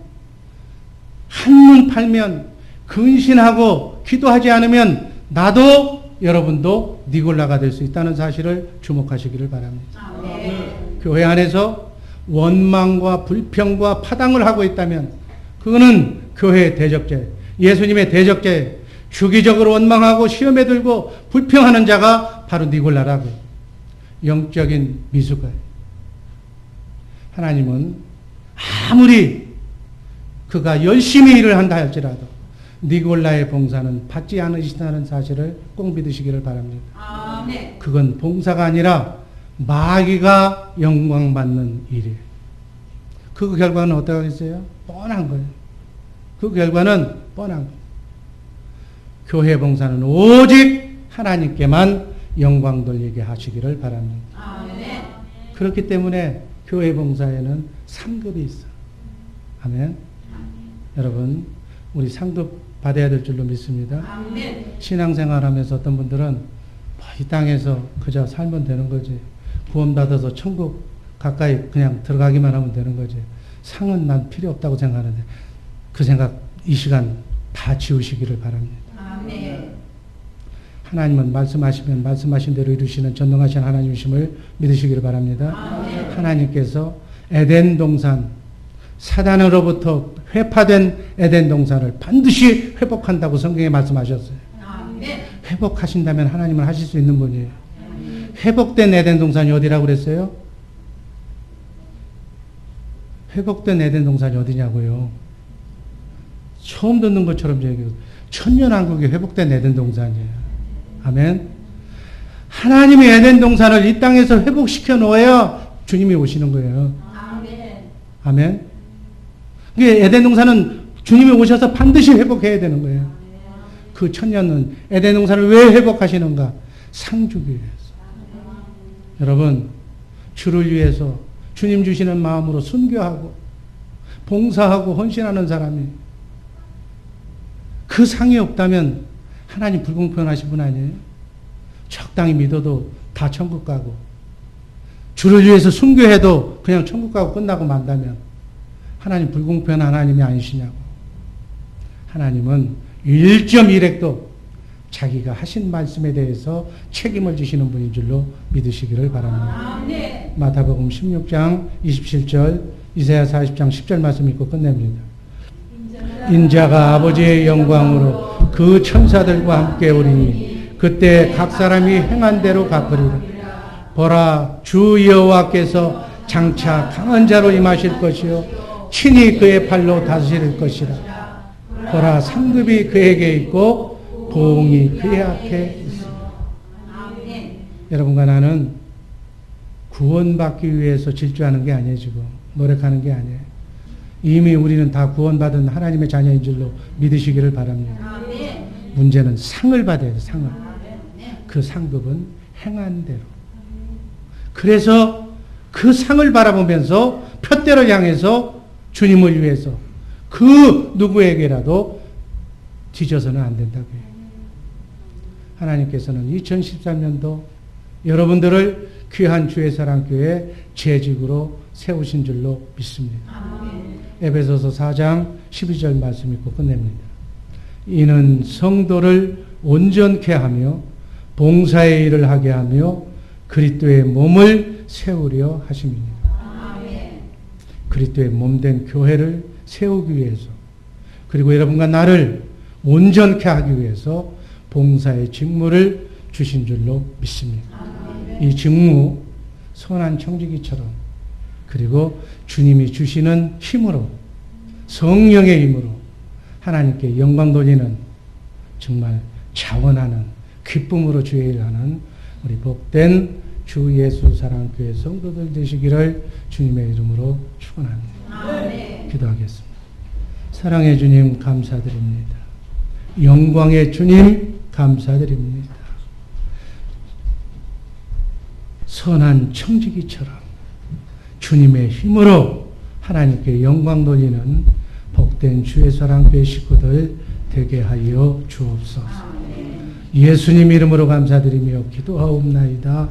한눈 팔면 근신하고 기도하지 않으면 나도 여러분도 니골라가 될 수 있다는 사실을 주목하시기를 바랍니다. 아멘. 교회 안에서 원망과 불평과 파당을 하고 있다면 그거는 교회의 대적죄, 예수님의 대적죄, 주기적으로 원망하고 시험에 들고 불평하는 자가 바로 니골라라고. 영적인 미숙아예요. 하나님은 아무리 그가 열심히 일을 한다 할지라도 니골라의 봉사는 받지 않으신다는 사실을 꼭 믿으시기를 바랍니다. 아멘. 그건 봉사가 아니라 마귀가 영광받는 일이에요. 그 결과는 어떠하겠어요? 뻔한 거예요. 그 결과는 뻔한 거예요. 교회 봉사는 오직 하나님께만 영광 돌리게 하시기를 바랍니다. 아멘. 그렇기 때문에 교회 봉사에는 상급이 있어. 아멘. 여러분, 우리 상급 받아야 될 줄로 믿습니다. 아멘. 신앙생활하면서 어떤 분들은 이 땅에서 그저 살면 되는 거지. 구원받아서 천국 가까이 그냥 들어가기만 하면 되는 거지. 상은 난 필요 없다고 생각하는데 그 생각 이 시간 다 지우시기를 바랍니다. 아멘. 하나님은 말씀하시면 말씀하신 대로 이루시는 전능하신 하나님이심을 믿으시기를 바랍니다. 아멘. 하나님께서 에덴 동산, 사단으로부터 회파된 에덴 동산을 반드시 회복한다고 성경에 말씀하셨어요. 아멘. 회복하신다면 하나님은 하실 수 있는 분이에요. 회복된 에덴 동산이 어디라고 그랬어요? 회복된 에덴 동산이 어디냐고요? 처음 듣는 것처럼 얘기해요. 천년왕국이 회복된 에덴 동산이에요. 아멘. 하나님이 에덴 동산을 이 땅에서 회복시켜 놓아야 주님이 오시는 거예요. 아멘. 아멘. 이게 에덴 동산은 주님이 오셔서 반드시 회복해야 되는 거예요. 그 천년은 에덴 동산을 왜 회복하시는가? 상 주기 위해서. 여러분, 주를 위해서 주님 주시는 마음으로 순교하고 봉사하고 헌신하는 사람이 그 상이 없다면 하나님 불공평하신 분 아니에요? 적당히 믿어도 다 천국 가고 주를 위해서 순교해도 그냥 천국 가고 끝나고 만다면 하나님 불공평한 하나님이 아니시냐고. 하나님은 1.1핵도 자기가 하신 말씀에 대해서 책임을 지시는 분인 줄로 믿으시기를 바랍니다. 아멘. 마태복음 16장 27절, 이사야 40장 10절 말씀 읽고 끝냅니다. 인자가 아버지의 영광으로 그 천사들과 함께 오리니 그때 각 사람이 행한 대로 갚으리라. 보라, 주 여호와께서 장차 강한 자로 임하실 것이요 친히 그의 팔로 다스릴 것이라. 보라, 상급이 그에게 있고 보응이 그의 앞에 있습니다. 아멘. 여러분과 나는 구원받기 위해서 질주하는 게 아니에요. 지금 노력하는 게 아니에요. 이미 우리는 다 구원받은 하나님의 자녀인 줄로 믿으시기를 바랍니다. 아멘. 문제는 상을 받아야 돼요. 상을. 그 상급은 행한 대로. 그래서 그 상을 바라보면서 표대를 향해서 주님을 위해서 그 누구에게라도 뒤져서는 안 된다고요. 하나님께서는 2013년도 여러분들을 귀한 주의 사랑교회 재직으로 세우신 줄로 믿습니다. 에베소서 4장 12절 말씀 읽고 끝냅니다. 이는 성도를 온전케 하며 봉사의 일을 하게 하며 그리스도의 몸을 세우려 하심입니다. 그리스도의 몸된 교회를 세우기 위해서 그리고 여러분과 나를 온전케 하기 위해서 봉사의 직무를 주신 줄로 믿습니다. 이 직무 선한 청지기처럼 그리고 주님이 주시는 힘으로 성령의 힘으로 하나님께 영광 돌리는 정말 자원하는 기쁨으로 주의 일을 하는 우리 복된 주 예수 사랑교회 성도들 되시기를 주님의 이름으로 축원합니다. 기도하겠습니다. 사랑의 주님 감사드립니다. 영광의 주님 감사드립니다. 선한 청지기처럼 주님의 힘으로 하나님께 영광 돌리는 복된 주의 사랑교회 식구들 되게 하여 주옵소서. 예수님 이름으로 감사드리며 기도하옵나이다.